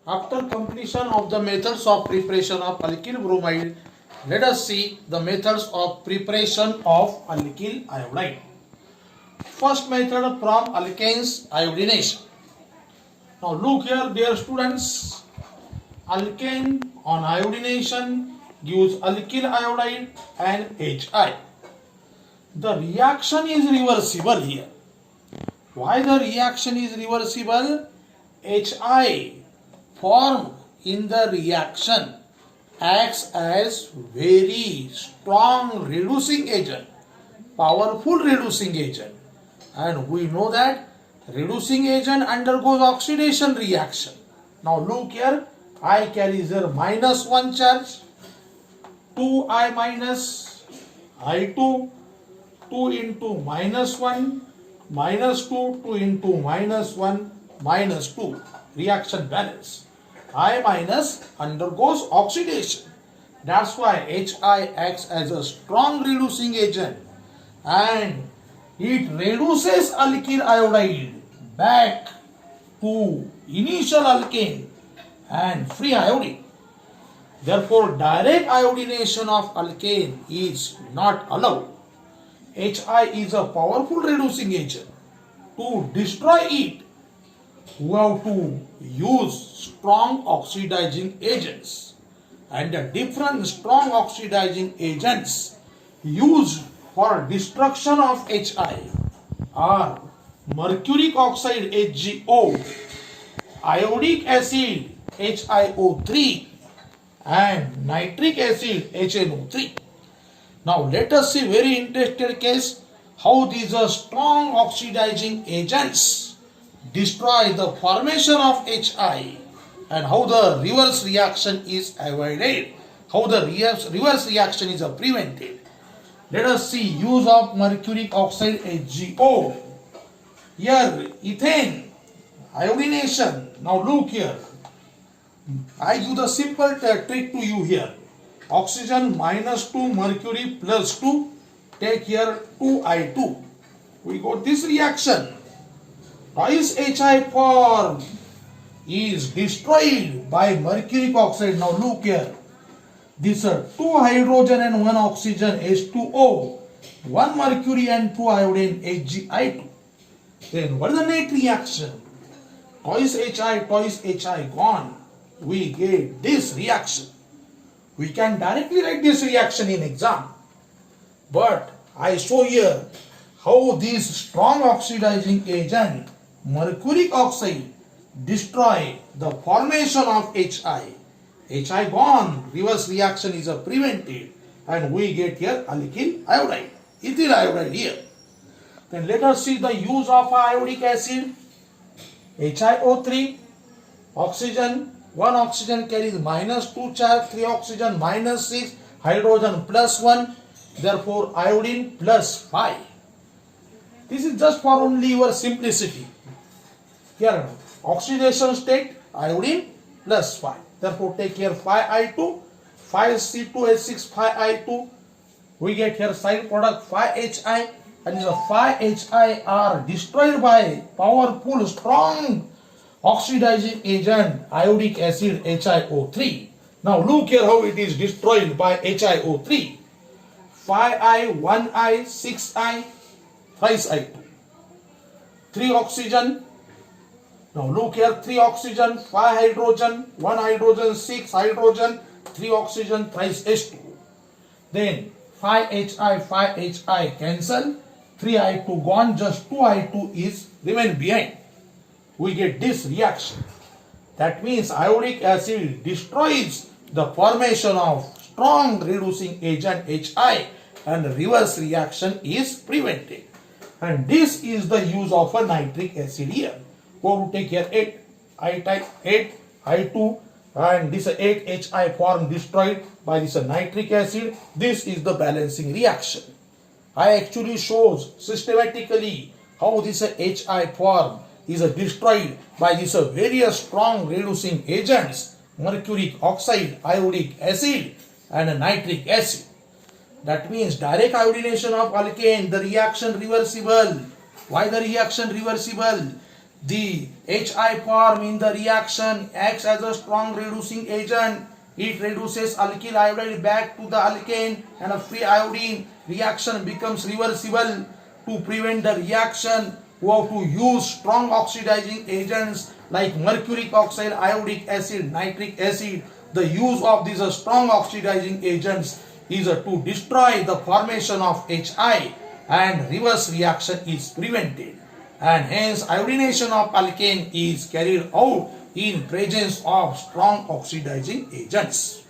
After completion of the methods of preparation of alkyl bromide, let us see the methods of preparation of alkyl iodide. First method from alkanes iodination. Now look here dear students, alkane on iodination gives alkyl iodide and Hi. The reaction is reversible here. Why the reaction is reversible? Hi formed in the reaction acts as very strong reducing agent, powerful reducing agent, and we know that reducing agent undergoes oxidation reaction. Now look here, I carries here minus 1 charge, 2I minus, I2, 2 into minus 1, minus 2, 2 into minus 1, minus 2, reaction balance. I minus undergoes oxidation. That's why Hi acts as a strong reducing agent and it reduces alkyl iodide back to initial alkane and free iodine. Therefore, direct iodination of alkane is not allowed. Hi is a powerful reducing agent. To destroy it, we have to use strong oxidizing agents, and the different strong oxidizing agents used for destruction of Hi are mercuric oxide HgO, iodic acid HiO3 and nitric acid HNO3. Now let us see very interesting case how these are strong oxidizing agents destroy the formation of Hi and how the reverse reaction is avoided, how the reverse reaction is prevented. Let us see use of mercuric oxide HgO. Here ethane iodination. Now look here, I do the simple trick to you here. Oxygen minus 2 mercury plus 2, take here 2I2. We got this reaction. Twice Hi formed is destroyed by mercuric oxide. Now look here. These are 2 hydrogen and 1 oxygen H2O, 1 mercury and 2 iodine HgI2. Then what is the net reaction? Twice Hi gone. We get this reaction. We can directly write this reaction in exam. But I show here how this strong oxidizing agent mercuric oxide destroy the formation of Hi. Hi gone, reverse reaction is prevented and we get here alkyl iodide, ethyl iodide here. Then let us see the use of iodic acid. HiO3, oxygen, 1 oxygen carries minus 2 charge, 3 oxygen minus 6, hydrogen plus 1, therefore iodine plus 5. This is just for only your simplicity. Here oxidation state iodine plus 5. Therefore take here 5I2, 5C2H6, 5I2. We get here side product 5Hi and the 5Hi are destroyed by powerful strong oxidizing agent iodic acid HiO3. Now look here how it is destroyed by HiO3. 5I, 1I, 6I, thrice I2. 3 oxygen. Now look here, 3 oxygen, 5 hydrogen, 1 hydrogen, 6 hydrogen, 3 oxygen, thrice H2. Then 5Hi cancel, 3I2 gone, just 2I2 is remain behind. We get this reaction. That means iodic acid destroys the formation of strong reducing agent Hi and reverse reaction is prevented. And this is the use of a nitric acid here. Go to take here 8 I type 8 I2 and this 8 Hi form destroyed by this nitric acid. This is the balancing reaction. I actually shows systematically how this Hi form is destroyed by these various strong reducing agents, mercuric oxide, iodic acid and nitric acid. That means direct iodination of alkane, the reaction reversible. Why the reaction reversible? The HI form in the reaction acts as a strong reducing agent. It reduces alkyl iodide back to the alkane and a free iodine. Reaction becomes reversible. To prevent the reaction, we have to use strong oxidizing agents like mercuric oxide, iodic acid, nitric acid. The use of these strong oxidizing agents is to destroy the formation of HI and reverse reaction is prevented. And hence iodination of alkane is carried out in presence of strong oxidizing agents.